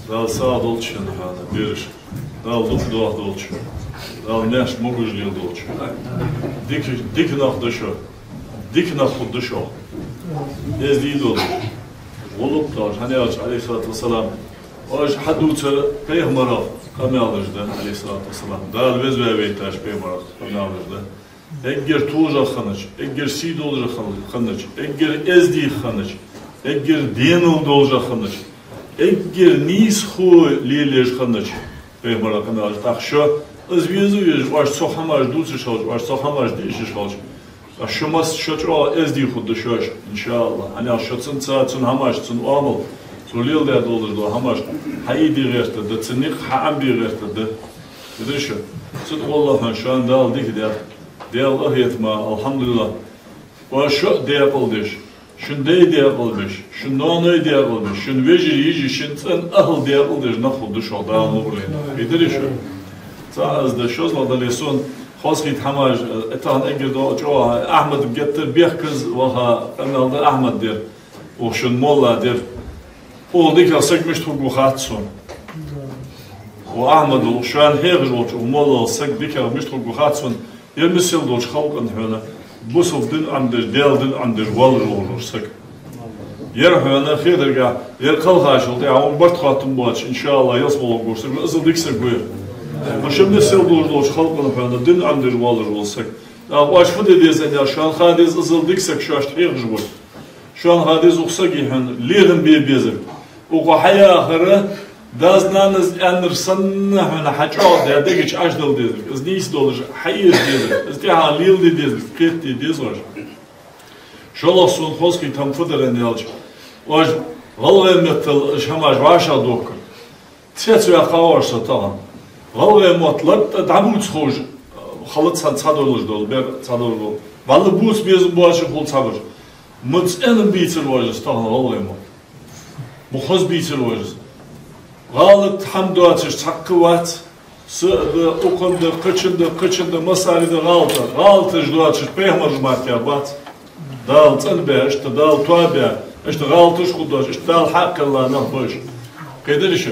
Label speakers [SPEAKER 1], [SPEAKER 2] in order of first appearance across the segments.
[SPEAKER 1] Dal sağ dolçun hana bir dal duh dolçun dal neş mogujli dolçun dik nach dışo dik nach dışo ezdi dolu olup da hani aleyhissalatu vesselam Oş hadutsa peygambara kamealajda aleyhissalatu vesselam dal vez ve beytaş peygambara kamealajda egger tuja khanıç egger sid olja khanıç egger ezdi khanıç egger dinul dolja khanıç egger nis khu lilej khanıç peygambara kamealajda taxşo özvizu vaş sohamaj dutsa şol vaş sohamaj diş şol aşumas şoçro ezdi khudda şoş inşallah hani aşotsun saatsun hamaşsun amol Solil der doldu hamaş haydi gerçte de tsinik ham bir gerçte de dedi şu süt Allah'ın şu anda aldık de Allah yetme elhamdülillah o şu de yapılmış şunday de yapılmış şundan ne de yapılmış şun veciri şun sen ahl de yapılmış ne oldu şu da buraya dedi şu sağız da şu da leson خاصيت حماج اتان اجر دو جو احمد getir bir kız vaha kanalda Ahmet der o şun molla der oldu ki asıkmış turgu hatsun. O Ahmet şu an her olç molla asık dikermiş turgu hatsun. Yer misil dolç halkın höne. Bu sofdun andır deldin andır valır olursak. Yer höne xedirga yer kalhaş oldu. Ya on bart hatun boğaç inşallah yas bol görsə. Azıl diksek buyur. Şimdi misil dolç halkın höne din andır valır olsak. Ya başfı dediğiz ya şu an hadiz azıl diksek şu aştı bu. Şu an hadiz oksa gihen liğin bir bezir. O haya ahırı daznanız enirsanna hana haço derdi geç ajdal dedir. İz neyse dolur hayır dedir. İz diha lil dedir. Ketti dezor. Şola son hoski tam fıdırın yalç. Oj valve metal şamaj vaşa dokun. تيت يا خوارش طبعا غالب مطلب داموت خوش خالد صادولش دول بر صادولو والله بوس بيز بواش خول صابر مت ان بيتر واجس طبعا غالب مخز بيتر واجس غالب حمدواتش تقوات سد اوكند قچند مسالد غالطش دواتش بهمر ماتيا بات دال تنبش دال توابع اش غالطش خدوش اش دال حق الله نخبش كيدرش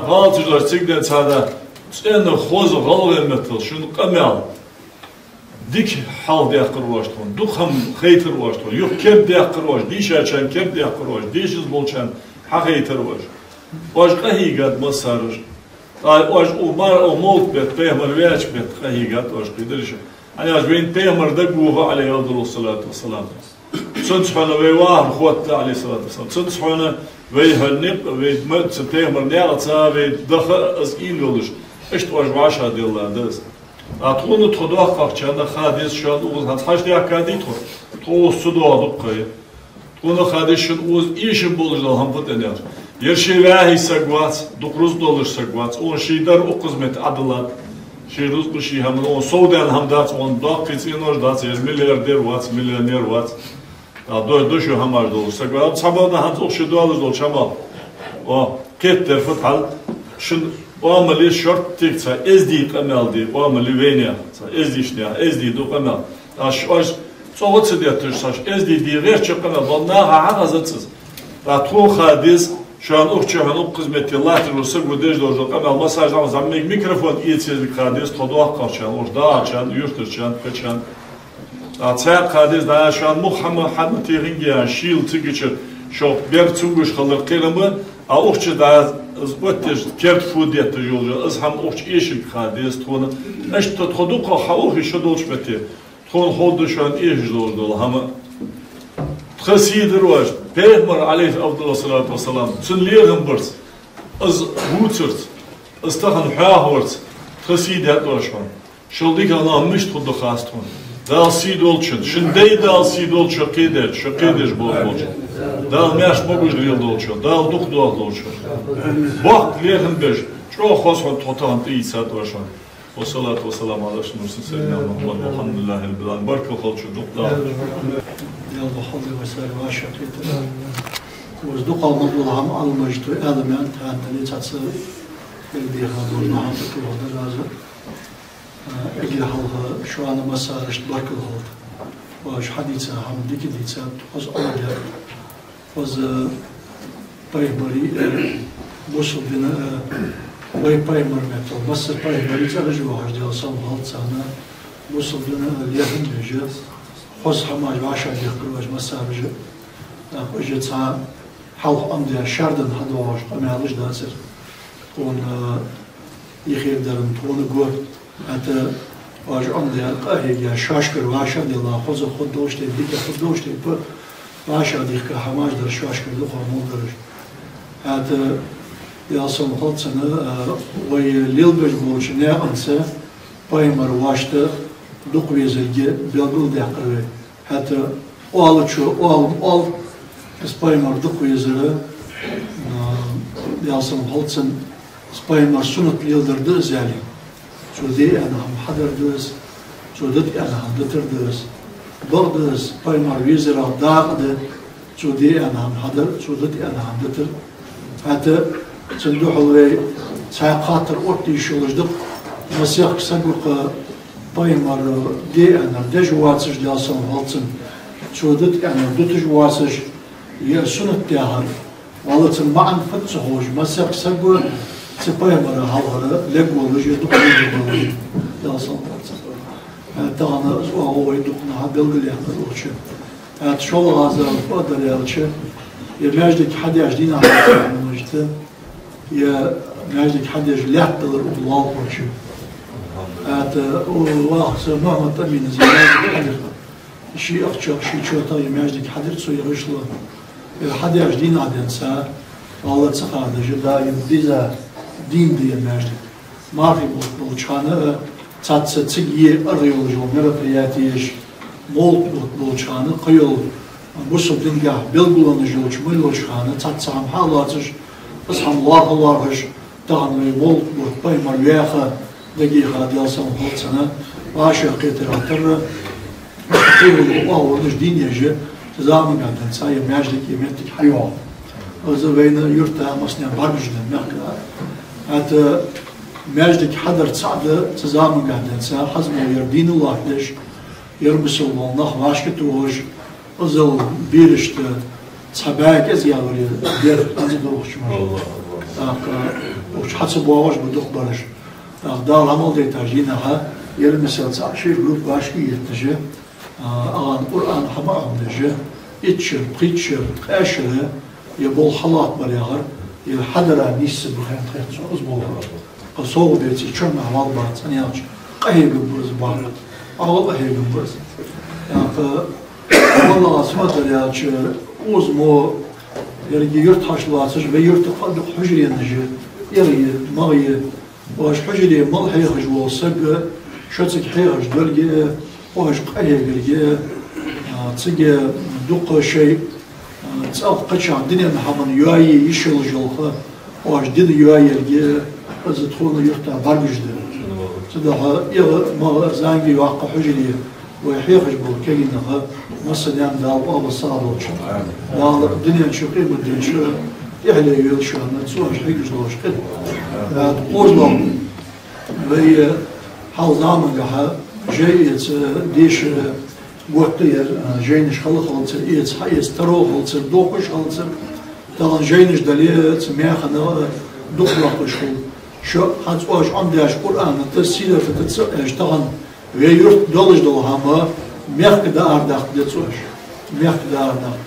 [SPEAKER 1] غالطش دوش تيجدن هذا ان خوز غالب مثل شنو قمال ديك حال ديقر واشتون دوخم خيتر واشتون يوك كيب ديقر واش ديش اشان كيب ديقر واش ديش بولشان حقيتر واش واش قهيقات مسارج واش عمر موت بيت بيهمر وياش بيت قهيقات واش قدرش أنا أجبين بيهمر دقوه عليه الصلاة والسلام سنسحنا ويواه خوات عليه الصلاة والسلام سنسحنا ويهنب ويدمت بيهمر نيرتا ويدخل أزقيل يولش إيش واش بعشرة دي الله دز أتقول تخدوه قاقشان خاديس شاد أوز هتحش دي أكادي تقول صدوه دقية تقول خاديس شن أوز إيش بولش دلهم فتنير يرشي واهي سقوات دقروز دولش سقوات اون شيدر او قسمت عدلات شيروز بشي هم اون سودان هم دات اون داقيت انور دات ملياردير وات مليونير وات دو شو همار دول سقوات صبانا هم اوش دولش دول شمال و كيت فتحل شن وعملي شرط تيكتا از دي قمال دي وعملي وينيا از دي شنيا از دي دو قمال اش صوت سديتش ساش از دي غير قمال والناها عغزتس ترو خاديس şu an okçuhanın hizmeti latırlısı güdej doğru kanal masajdan zammik mikrofon iyitsizlik kadiz todoğ kalçan orada açan yurtırçan kaçan atsa kadiz daha şu an Muhammed Hamitirin ya şil tıgıçı çok bir tunguş kalır kelime a okçu da zbottiş kert fudiyatı yolcu az ham okçu eşik kadiz tonu işte todoğ havuhi şu dolçmeti ton holdu şu an eş doğru ham خسيدر واش بيغمر عليه أفضل الصلاة والسلام تنليغن برت از ووترت استخن حاهورت خسيد هات واشون شلديك أنا مش تخد خاستون دال سيدولشن شندي دال سيدول شقيدش بولش دال ماش موجود ليل دولشن دال دوخ دول دولشن وقت ليغن بيج شو خاصون تطان تيسات واشون والصلاة والسلام على رسول سيدنا محمد والحمد لله رب العالمين بارك الله فيك دكتور
[SPEAKER 2] يلا حظي وسائل واشقيت وزدق المطلوب على المجد آدم أنت اللي تصير اللي خذوا نعم تقول هذا لازم أجل حلها شو أنا مسارش بارك الله واش حديثة هم ديك ديتها وز أولياء وز بايمري بوصل بنا وي بايمر متل بس بايمري ترجع واحد ديال صنعات سنة بوصل بنا اليهن يجي خوز حماج وعشان يخرج واش مسارج اجت ساعة حلق أمدي شاردن هدواش أميالش داسر تون يخير درن تون قول حتى واش أمدي قاهي يا شاشكر وعشان الله خوز خود دوشتي ديك خود دوشتي ب وعشان يخ حماج در شاشكر دخل مو درج حتى يا صم خد سنة وي ليل بجبوش نيا أنسى بايمر واشته دق ويزلجي بيلقول دقرة حتى أول أول سبايمر دق ويزله ياسم هالسن سبايمر سنة ليلدر دز يعني شو دي أنا هم حضر دز شو دت أنا هم دتر دز بعد سبايمر ويزره داق ده شو دي أنا هم حضر شو دت أنا هم دتر حتى صندوق الوي ساقاتر أوتي شو لجدق مسيح سبق بايمر دي أنا دج واتش جالسون هالسن شو دت أنا دتج واتش يرسون تيار والله تمعن فتحوش مسيح سبق سبايمر هالهلا لقوا وجه دكتور جالسون هالسن تانا هو يدقنا هبلغ لي هذا الوشة شو هذا فقدر يا وشة يماجدك حد يجدينا على المجتمع يا ماجدك حد يجلح تدر الله وشة والله سمعنا تأمين زمان شيء أخشى شيء شو طيب ماجدك حد يرسو يغشله حد يجدينا على إنسان والله تسقى جدا يبديزا دين دي ماجدك ما في بولشانة تاتسيجي الريولوجيو مربياتيش مول بولشانة قيل بوسو دينجا بيلغولانجيوش ميلوشانة تاتسام حالاتش بس هم الله هش تغني مول بيمر وياخا دقيقة ديال سنة سنة وعشرة قيتر عطر تقول الله ورنش دين يجي تزامن قاعد نسايم ماجدك يمتك حيوان وإذا بين يرتاح مصنع برجنا مخلا هات ماجدك حضر تسعد تزامن قاعد نسا حزم يردين الله ليش يربس الله نخ واشكت وش وزل بيرشت صباك أزياوري دير أنزل وش
[SPEAKER 1] الله
[SPEAKER 2] وش حسب واش بدخ برش دار عمل دي ترجينها يرمسل تعشير جروب واشكي يتجه آن قرآن حمام نجه إتشر بخيتشر قاشرة يبول حلات بريغر يحضر نيس بخير خير أزبول قصو بيتي شرم عمال بات أنياش قهيب برز بار أول قهيب برز والله اسمه ترياش أزمو يرجع يرتاح لاتش بيرتاح قد حجري نجه يرجع مغيه واش حجري مال حيخج والسق شتك حيخج دلقي واش قهيب دلقي تسقي دوق شيء تسأل قتش الدنيا محمد ياي يشيل جلخه واش دين ياي يرجع بس تدخل يرتاح برجج ده تدها ما زانجي واقع حجري ويحيخج بالكينها مثلا دال بابا صادوش دال الدنيا نشقي بدين شو يحلى يلشو نتسوش حيجش دوش كده قوزلهم وهي حال زمان جها جايت ديش وقتير جاينش خلق خلص إيش حيس تروح خلص دوقش خلص دال جاينش دليل سميخنا دوقلقش شو حتوش عندش قرآن التسير في تتسأش طبعا ويرت دولج دولهما ميخ دار داخل دتسوش ميخ دار داخل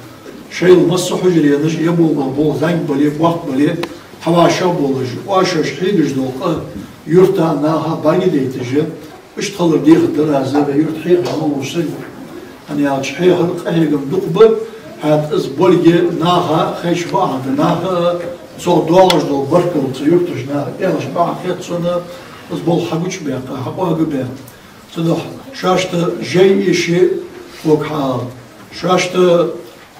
[SPEAKER 2] شيء المص حجري نش يبول بول زنگ بلي وقت بلي حواشا بولج واشش حيدج دول يرتا ناها باقي ديتجه اش تخلر ديخ درازه ويرت حيق هوش أنا يا شحيح القهيقم دقبة هاد إز بولجي ناها خيش بعض ناها صو دولج دول بركل تيرتش ناها إيش بعض خيط سنة إز بول حقوش بيقى حقوها قبيل تدح شاشت جاي إشي فوق حال شاشت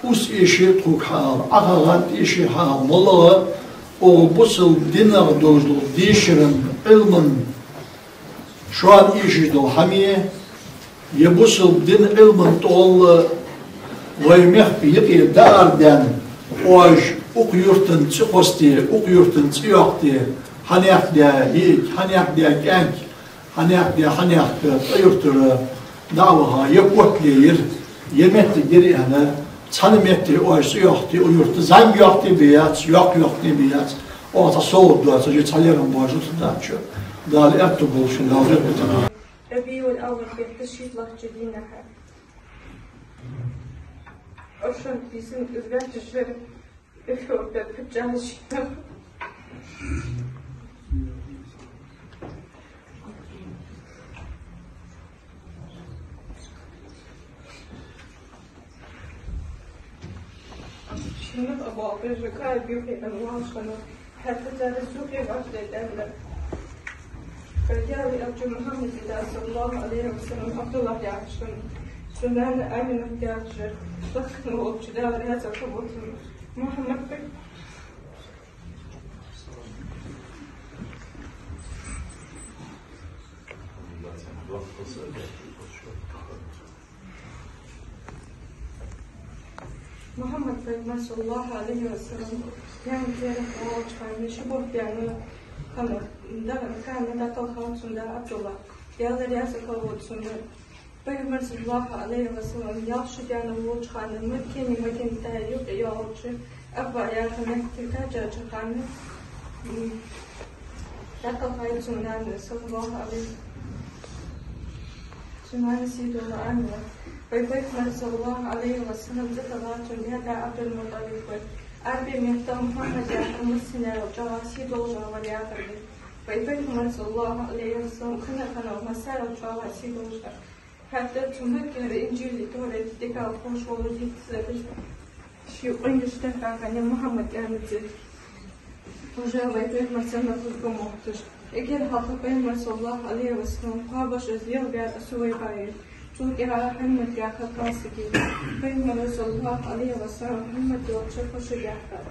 [SPEAKER 2] أوس إشي فوق حال أغاغات إشي حال مالله أو بوصل دينار دولج دول ديشرن علمن شوان إشي دول حمية يبوصل دين علمن طول ويميخ يقي دار دان واج أقيرتن تقوستي أقيرتن تيوقتي حنيح ديا هيك حنيح ديا كانك حنيح طيرتر دعوها يقوت لير يمت جري أنا تنمت واج سيوقتي أقيرت زنگ يوقتي بيات سيوق يوقتي بيات أو تصور دوات جي تحليرن باجو تداتشو دال أكتبول شو دال ربطنا
[SPEAKER 3] ربيع الأول في تشيط لحجدينها أشون بيسن إزغان تشير إفو ببجاج شنو أبغى برجع بيوكي أنواع شنو حتى ترزقي بعد الأمر فجاء أرجو محمد صلى الله عليه وسلم عبد الله يعشون سنان آمنة يعشر لكن وابتداء هذا كبر محمد محمد صلى الله عليه وسلم يعني كان قوات فاهم شبه يعني خمر ده كان ده طلعت سنة عبد الله يا ذا رياس قوات سنة بيغمر صلى الله عليه وسلم يعشق يعني وجه خانه مكين تهيئ يعوج أبا يا خنك تكاجا خانه ده طلعت سنة صلى الله عليه سنة سيد الله عنه بيغمر صلى الله عليه وسلم ذكرات لهذا عبد المطلب أربي مفتاح محمد يعقوب السنة وجواسي دوجا واليابر بيغمر صلى الله عليه وسلم خنا ومسار وجواسي دوجا حتى تمكن الإنجيل توري تدقى وخوش ولدي تسابش شيء يشتكى عن محمد كانت وجاء بيغمر سنة تلقى محتش إكيد حقا بيغمر صلى الله عليه وسلم قابش أزيال بيات أسوي باير تلقى محمد يعقوب قاسكي بيغمر صلى الله عليه وسلم محمد يوشك وشجاعك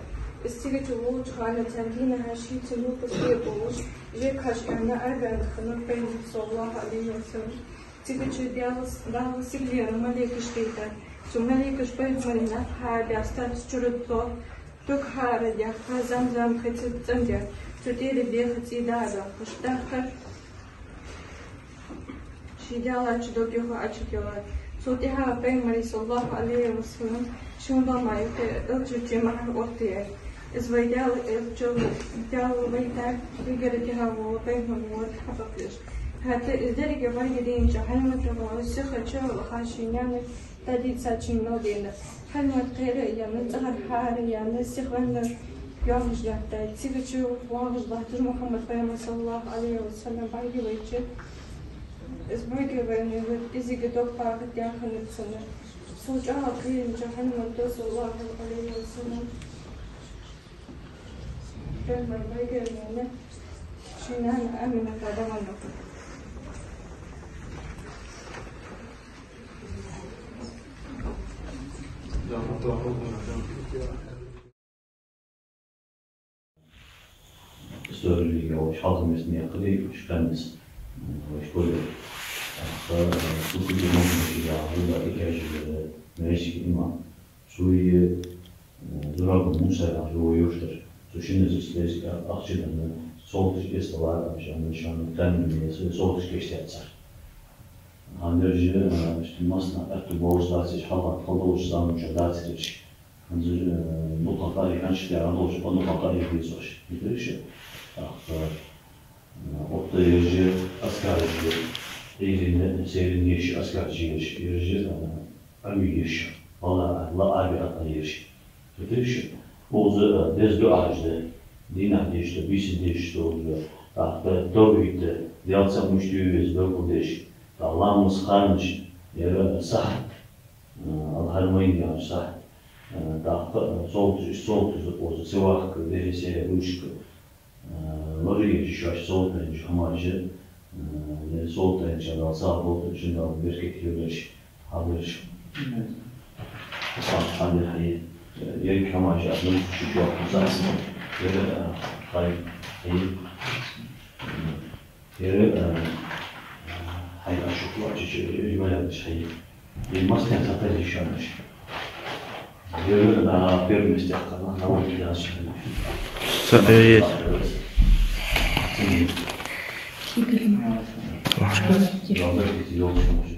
[SPEAKER 3] استيجي تروج على تمدين هاشي تنو بسيط بوش جيك هاش أنا أربع خنوق بين صلى الله عليه وسلم تيجي دال سيجي أنا ملك شتيتا شو ملك شبيه مرينا هذا أستاذ شرطة توك هذا يا زمزم خدت زمزم تدير بيه تيدادا خشتاخر شيدالا تدوجه أشكيلا صوتها بين مري صلى الله عليه وسلم شو ما يلتجي معه وقتي إزاي الجو دال ويتاك بيجرتها وبينهم والحفظش هذا ذلك بعدين جهنم تبغى السخة شو خاشينان تدي ساتشين نودينا هل ما تغير يعني تغير حاري يعني السخة يوم جلته تيجي شو واجد ظهر محمد صلى الله عليه وسلم بعد ويجي إزاي بيني إذا قدوك بعد داخل السنة سوجها قيل جهنم صلى الله عليه وسلم كلمة بيجي يعني شنان أمينة فدمنا
[SPEAKER 4] Söylediği o halkımızın yakını şüphemiz ve şöyle bu gibi ya burada ihtiyacları meclis imam suyu durakın Musa'ya yoğuştur. Şimdi isteriz akçeden soğuk işte var şu an temizliği soğuk geçti yazar. Handırcı işte masna aklı borçlar sich hava kalıyorsa mücadele bu kadar yanlış bir arada oluşup onu kadar yapıyoruz. Bir şey. Otlayıcı, askerci, eğilimde seyrin yaşı, askerci yaşı, yarıcı, amir yaşı, Allah abi atla yaşı. Bir şey. Oğuz'u dezgü ağacı, dinar yaşı, bisin yaşı oluyor. Doğruydu, diyalsak müştüyüz, böyle yaşı. Allah'ımız kalmış, yarı sah, Allah'ın yaşı sah. Soğuk olsa, sevak, verisiye, uçku. Loriye şaş soğutmayınca amacı soğutmayınca da sağ olduğu için de bir kekliyorlar alır. Sanki hani yerik amacı adını küçük yapmışsın. Yere hayır hayır aşıklı açıcı yönelik hayır. Bilmez ne zaten yaşanmış. Yere bir müstahkana ne oldu yazıyor.
[SPEAKER 5] Evet.
[SPEAKER 4] Yolda yolcumuz.